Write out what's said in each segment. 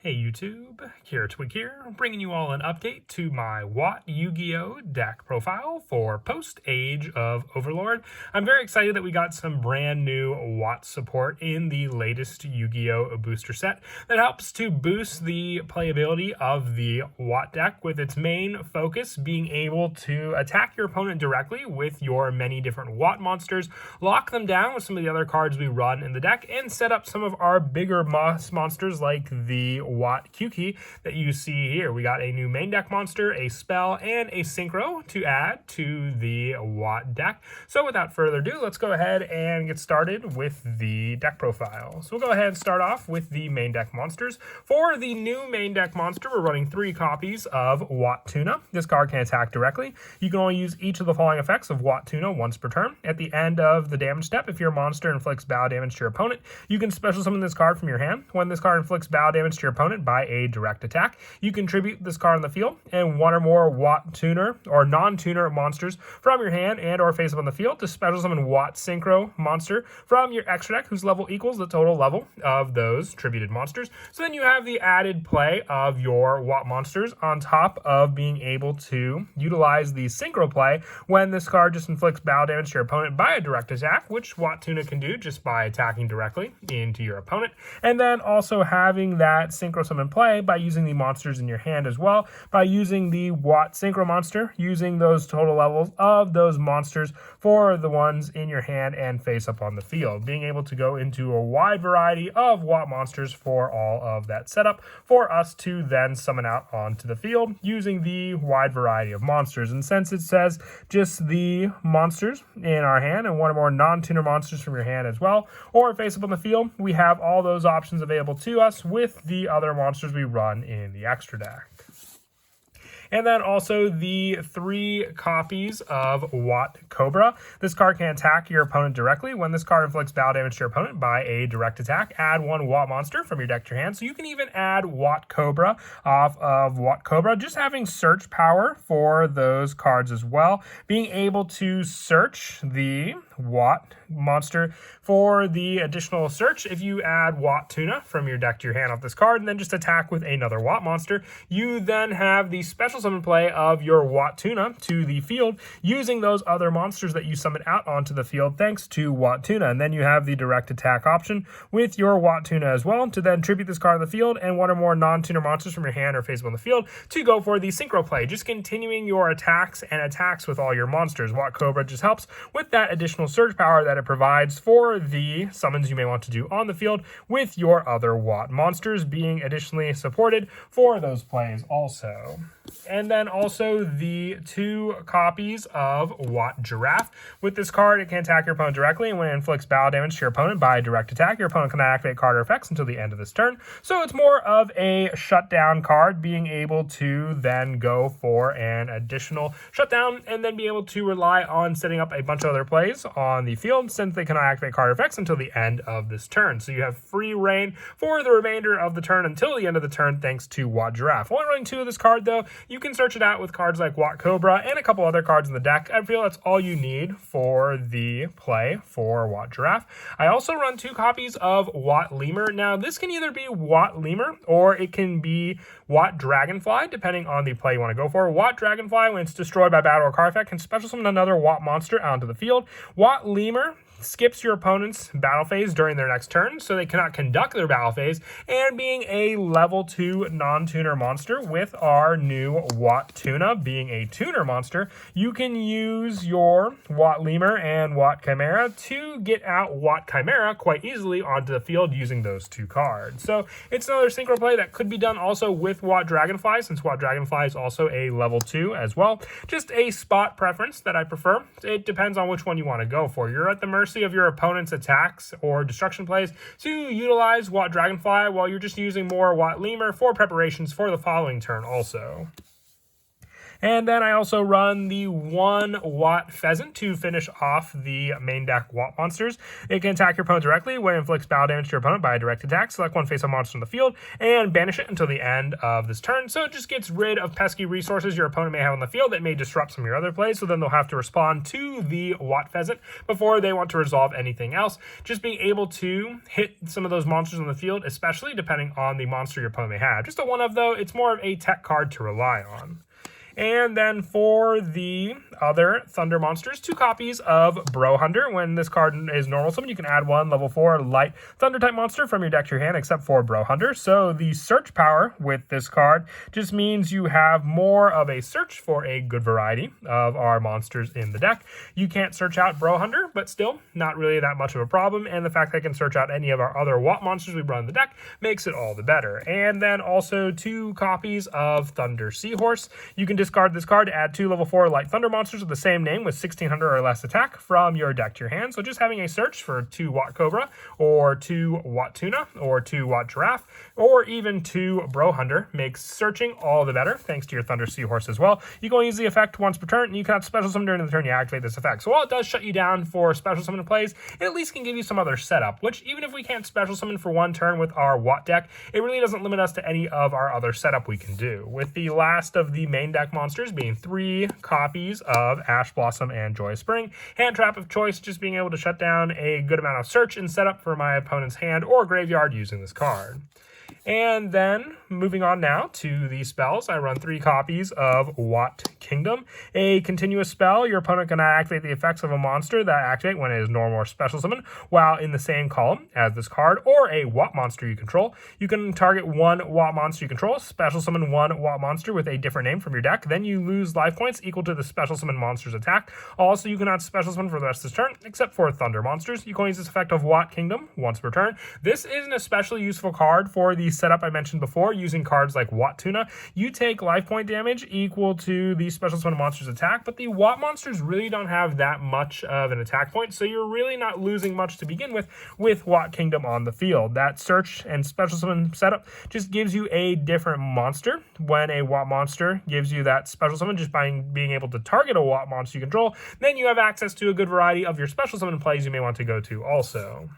Hey YouTube, Twig here, bringing you all an update to my Watt Yu-Gi-Oh! Deck profile for post-Age of Overlord. I'm very excited that we got some brand new Watt support in the latest Yu-Gi-Oh! Booster set that helps to boost the playability of the Watt deck, with its main focus being able to attack your opponent directly with your many different Watt monsters, lock them down with some of the other cards we run in the deck, and set up some of our bigger monsters like the Watt Q-Key that you see here. We got a new main deck monster, a spell, and a synchro to add to the Watt deck. So without further ado, let's go ahead and get started with the deck profile. So we'll go ahead and start off with the main deck monsters. For the new main deck monster, we're running 3 copies of Watt Tuna. This card can attack directly. You can only use each of the following effects of Watt Tuna once per turn. At the end of the damage step, if your monster inflicts battle damage to your opponent, you can special summon this card from your hand. When this card inflicts battle damage to your opponent by a direct attack, you contribute this card on the field, and one or more Watt Tuner or non-tuner monsters from your hand and or face up on the field to special summon Watt Synchro monster from your extra deck whose level equals the total level of those tributed monsters. So then you have the added play of your Watt monsters on top of being able to utilize the Synchro play when this card just inflicts battle damage to your opponent by a direct attack, which Watt Tuna can do just by attacking directly into your opponent. And then also having that Synchro summon play by using the monsters in your hand as well, by using the Watt Synchro monster, using those total levels of those monsters for the ones in your hand and face up on the field, being able to go into a wide variety of Watt monsters for all of that setup for us to then summon out onto the field using the wide variety of monsters. And since it says just the monsters in our hand and one or more non-tuner monsters from your hand as well, or face up on the field, we have all those options available to us with the other monsters we run in the extra deck. And then also the 3 copies of Watt Cobra. This card can attack your opponent directly. When this card inflicts battle damage to your opponent by a direct attack, add 1 Watt monster from your deck to your hand. So you can even add Watt Cobra off of Watt Cobra, just having search power for those cards as well. Being able to search the Watt monster for the additional search. If you add Watt Tuna from your deck to your hand off this card and then just attack with another Watt monster, you then have the special summon play of your Watt Tuna to the field using those other monsters that you summon out onto the field thanks to Watt Tuna. And then you have the direct attack option with your Watt Tuna as well to then tribute this card on the field and 1 or more non-tuner monsters from your hand or face up on the field to go for the synchro play, just continuing your attacks with all your monsters. Watt Cobra just helps with that additional surge power that it provides for the summons you may want to do on the field with your other Watt monsters being additionally supported for those plays also. And then also the 2 copies of Watt Giraffe. With this card, it can attack your opponent directly, and when it inflicts battle damage to your opponent by a direct attack, your opponent cannot activate card or effects until the end of this turn. So it's more of a shutdown card, being able to then go for an additional shutdown and then be able to rely on setting up a bunch of other plays on the field since they cannot activate card or effects until the end of this turn. So you have free reign for the remainder of the turn until the end of the turn thanks to Watt Giraffe. Only running 2 of this card though. You can search it out with cards like Watt Cobra and a couple other cards in the deck. I feel that's all you need for the play for Watt Giraffe. I also run 2 copies of Watt Lemur. Now, this can either be Watt Lemur or it can be Watt Dragonfly, depending on the play you want to go for. Watt Dragonfly, when it's destroyed by battle or card effect, can special summon another Watt monster onto the field. Watt Lemur skips your opponent's battle phase during their next turn, so they cannot conduct their battle phase, and being a level 2 non-tuner monster with our new Watt Tuna being a tuner monster, you can use your Watt Lemur and Watt Chimera to get out Watt Chimera quite easily onto the field using those 2 cards. So it's another synchro play that could be done also with Watt Dragonfly, since Watt Dragonfly is also a level 2 as well. Just a spot preference that I prefer. It depends on which one you want to go for. You're at the mercy of your opponent's attacks or destruction plays to utilize Watt Dragonfly, while you're just using more Watt Lemur for preparations for the following turn also. And then I also run the 1 Watt Pheasant to finish off the main deck Watt monsters. It can attack your opponent directly when it inflicts battle damage to your opponent by a direct attack. Select one face-up monster on the field and banish it until the end of this turn. So it just gets rid of pesky resources your opponent may have on the field that may disrupt some of your other plays. So then they'll have to respond to the Watt Pheasant before they want to resolve anything else. Just being able to hit some of those monsters on the field, especially depending on the monster your opponent may have. Just a 1-of though, it's more of a tech card to rely on. And then for the other Thunder monsters, 2 copies of Bro Hunter. When this card is normal summon, you can add 1 level 4 light Thunder type monster from your deck to your hand, except for Bro Hunter. So the search power with this card just means you have more of a search for a good variety of our monsters in the deck. You can't search out Bro Hunter, but still not really that much of a problem. And the fact that I can search out any of our other Watt monsters we run in the deck makes it all the better. And then also 2 copies of Thunder Seahorse. You can discard this card to add 2 level 4 light Thunder monsters with the same name with 1600 or less attack from your deck to your hand. So just having a search for 2 Watt Cobra or 2 Watt Tuna or 2 Watt Giraffe or even 2 Bro Hunter makes searching all the better thanks to your Thunder Seahorse as well. You can only use the effect once per turn, and you cannot special summon during the turn you activate this effect. So while it does shut you down for special summon plays, it at least can give you some other setup, which even if we can't special summon for 1 turn with our Watt deck, it really doesn't limit us to any of our other setup we can do. With the last of the main deck monsters being 3 copies of Ash Blossom and Joyous Spring. Hand trap of choice, just being able to shut down a good amount of search and setup for my opponent's hand or graveyard using this card. And then moving on now to the spells, I run 3 copies of Watt Kingdom. A continuous spell, your opponent can activate the effects of a monster that activate when it is normal or special summon while in the same column as this card, or a Watt monster you control. You can target 1 Watt monster you control, special summon 1 Watt monster with a different name from your deck, then you lose life points equal to the special summon monster's attack. Also, you cannot special summon for the rest of this turn, except for Thunder monsters. You can only use this effect of Watt Kingdom once per turn. This is an especially useful card for the setup I mentioned before, using cards like Watt Tuna. You take life point damage equal to the special summon monster's attack, but the Watt monsters really don't have that much of an attack point, so you're really not losing much to begin with Watt Kingdom on the field. That search and special summon setup just gives you a different monster. When a Watt monster gives you that special summon just by being able to target a Watt monster you control, then you have access to a good variety of your special summon plays you may want to go to also.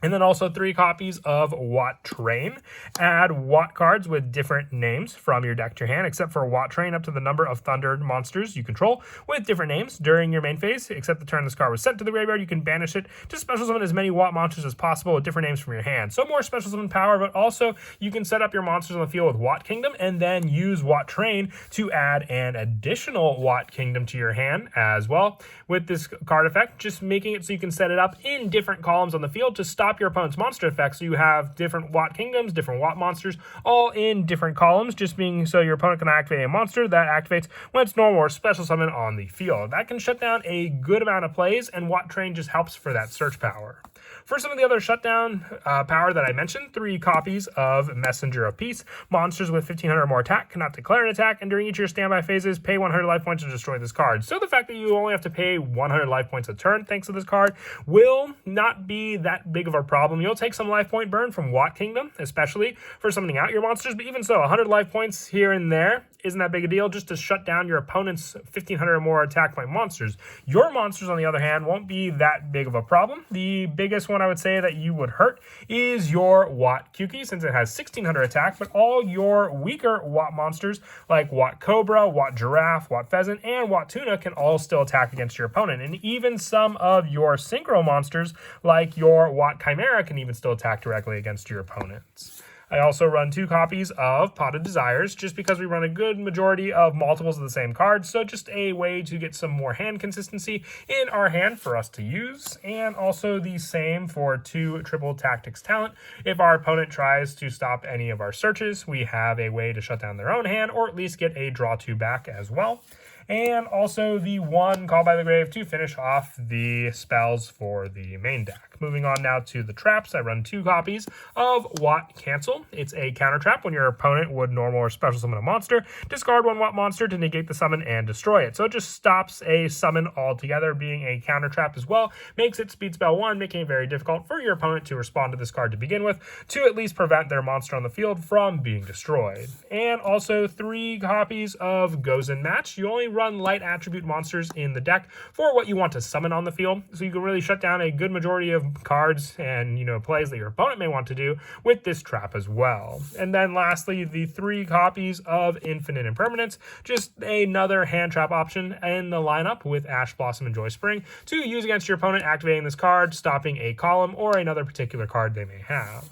And then also 3 copies of Watt Train. Add Watt cards with different names from your deck to your hand, except for Watt Train up to the number of Thunder monsters you control with different names during your main phase. Except the turn this card was sent to the graveyard, you can banish it to special summon as many Watt monsters as possible with different names from your hand. So more special summon power, but also you can set up your monsters on the field with Watt Kingdom and then use Watt Train to add an additional Watt Kingdom to your hand as well. With this card effect, just making it so you can set it up in different columns on the field to stop your opponent's monster effects. So you have different Watt Kingdoms, different Watt monsters, all in different columns, just being so your opponent can activate a monster that activates when it's normal or special summon on the field. That can shut down a good amount of plays, and Watt Train just helps for that search power. For some of the other shutdown power that I mentioned, 3 copies of Messenger of Peace. Monsters with 1500 or more attack cannot declare an attack, and during each of your standby phases, pay 100 life points to destroy this card. So the fact that you only have to pay 100 life points a turn thanks to this card will not be that big of a problem. You'll take some life point burn from Watt Kingdom, especially for summoning out your monsters, but even so, 100 life points here and there isn't that big a deal just to shut down your opponent's 1500 or more attack point monsters. Your monsters, on the other hand, won't be that big of a problem. The biggest one I would say that you would hurt is your Watt Kuki, since it has 1600 attack, but all your weaker Watt monsters like Watt Cobra, Watt Giraffe, Watt Pheasant, and Watt Tuna can all still attack against your opponent. And even some of your synchro monsters like your Watt Chimera can even still attack directly against your opponents. I also run 2 copies of Pot of Desires, just because we run a good majority of multiples of the same card, so just a way to get some more hand consistency in our hand for us to use, and also the same for 2 Triple Tactics Talent. If our opponent tries to stop any of our searches, we have a way to shut down their own hand, or at least get a draw 2 back as well. and also the 1 Call by the Grave to finish off the spells for the main deck. Moving on now to the traps, I run 2 copies of Watt Cancel. It's a counter trap when your opponent would normal or special summon a monster, discard 1 Watt monster to negate the summon and destroy it. So it just stops a summon altogether, being a counter trap as well. Makes it speed spell 1, making it very difficult for your opponent to respond to this card to begin with, to at least prevent their monster on the field from being destroyed. And also 3 copies of Gozen Match. You only run light attribute monsters in the deck for what you want to summon on the field, so you can really shut down a good majority of cards and plays that your opponent may want to do with this trap as well. And then lastly, the 3 copies of Infinite Impermanence, just another hand trap option in the lineup with Ash Blossom and Joy Spring to use against your opponent, activating this card, stopping a column or another particular card they may have.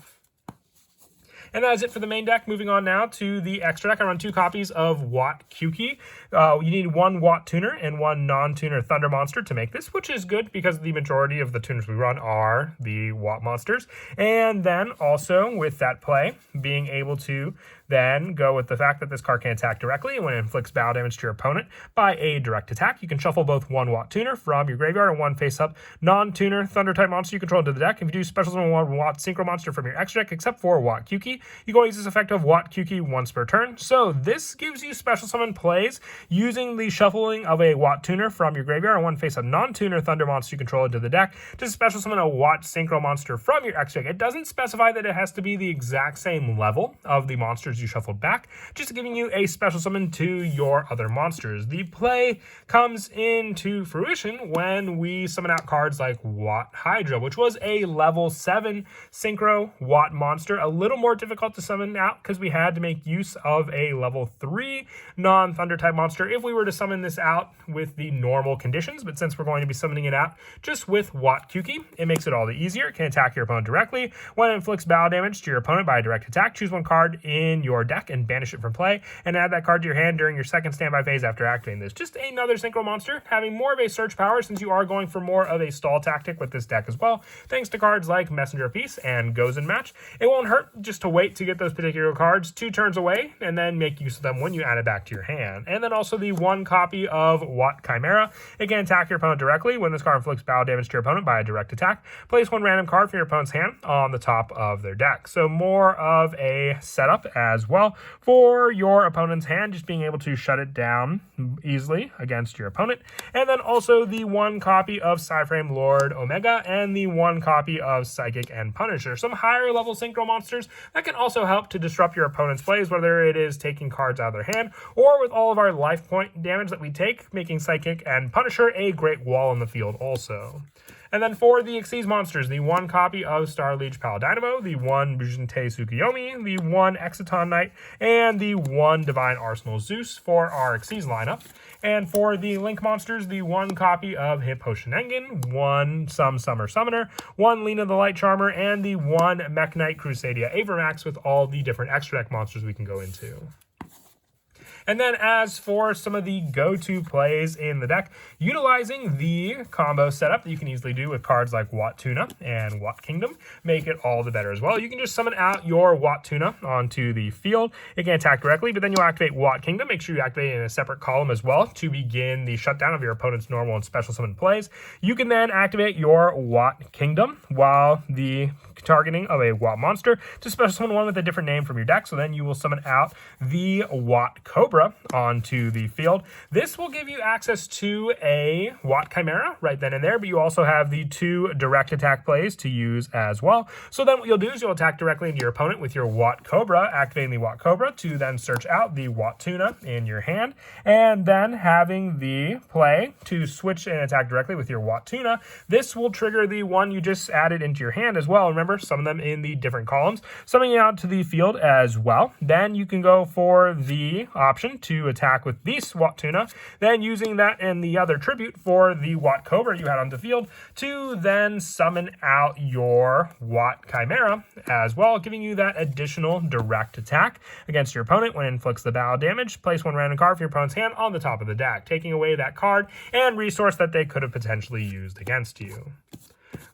And that is it for the main deck. Moving on now to the extra deck. I run 2 copies of Watt Kyuki. You need 1 Watt Tuner and 1 non-tuner Thunder Monster to make this, which is good because the majority of the tuners we run are the Watt monsters. And then also with that play, being able to then go with the fact that this card can attack directly when it inflicts battle damage to your opponent by a direct attack. You can shuffle both 1 Watt Tuner from your graveyard and 1 face-up non-tuner Thunder-type monster you control into the deck. If you do special summon 1 Watt Synchro monster from your extra deck, except for Watt Kyuki, you can only use this effect of Watt Kyuki once per turn. So this gives you special summon plays using the shuffling of a Watt Tuner from your graveyard and 1 face-up non-tuner Thunder monster you control into the deck to special summon a Watt Synchro monster from your extra deck. It doesn't specify that it has to be the exact same level of the monsters you shuffled back, just giving you a special summon to your other monsters. The play comes into fruition when we summon out cards like Watt Hydra, which was a level 7 Synchro Watt monster, a little more difficult to summon out because we had to make use of a level 3 non-Thunder type monster if we were to summon this out with the normal conditions, but since we're going to be summoning it out just with Watt Kyuki, it makes it all the easier. It can attack your opponent directly. When it inflicts battle damage to your opponent by a direct attack, choose 1 card in your deck and banish it from play, and add that card to your hand during your second standby phase after activating this. Just another synchro monster, having more of a search power since you are going for more of a stall tactic with this deck as well, thanks to cards like Messenger of Peace and Gozen Match. It won't hurt just to wait to get those particular cards 2 turns away, and then make use of them when you add it back to your hand. And then also the 1 copy of Watt Chimera. It can attack your opponent directly. When this card inflicts battle damage to your opponent by a direct attack, place 1 random card from your opponent's hand on the top of their deck. So more of a setup as well for your opponent's hand, just being able to shut it down easily against your opponent. And then also the 1 copy of Psyframe Lord Omega and the 1 copy of Psychic and Punisher. Some higher level synchro monsters that can also help to disrupt your opponent's plays, whether it is taking cards out of their hand or with all of our life point damage that we take, making Psychic and Punisher a great wall in the field also. And then for the Xyz monsters, the 1 copy of Star Liege Paladynamo, the 1 Bujinte Tsukuyomi, the 1 Exciton Knight, and the 1 Divine Arsenal Zeus for our Xyz lineup. And for the Link monsters, the 1 copy of Hippo Shenengen, 1 Summer Summoner, 1 Lena the Light Charmer, and the 1 Mech Knight Crusadia Avermax with all the different extra deck monsters we can go into. And then as for some of the go-to plays in the deck, utilizing the combo setup that you can easily do with cards like Watt Tuna and Watt Kingdom, make it all the better as well. You can just summon out your Watt Tuna onto the field. It can attack directly, but then you'll activate Watt Kingdom. Make sure you activate it in a separate column as well to begin the shutdown of your opponent's normal and special summon plays. You can then activate your Watt Kingdom while the targeting of a Watt monster to special summon 1 with a different name from your deck. So then you will summon out the Watt Cobra onto the field. This will give you access to a Watt Chimera right then and there, but you also have the 2 direct attack plays to use as well. So then what you'll do is you'll attack directly into your opponent with your Watt Cobra, activating the Watt Cobra to then search out the Watt Tuna in your hand, and then having the play to switch and attack directly with your Watt Tuna. This will trigger the 1 you just added into your hand as well. Remember, some of them in the different columns, summoning it out to the field as well. Then you can go for the option to attack with this Watt Tuna, then using that and the other tribute for the Watt Cobra you had on the field to then summon out your Watt Chimera as well, giving you that additional direct attack against your opponent when it inflicts the battle damage. Place 1 random card from your opponent's hand on the top of the deck, taking away that card and resource that they could have potentially used against you.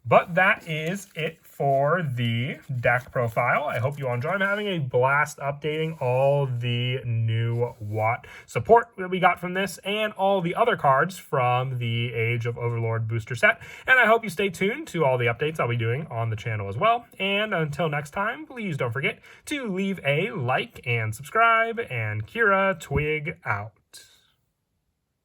But that is it for the deck profile. I hope you all enjoy. I'm having a blast updating all the new Watt support that we got from this and all the other cards from the Age of Overlord booster set. And I hope you stay tuned to all the updates I'll be doing on the channel as well. And until next time, please don't forget to leave a like and subscribe. And Kira Twig out.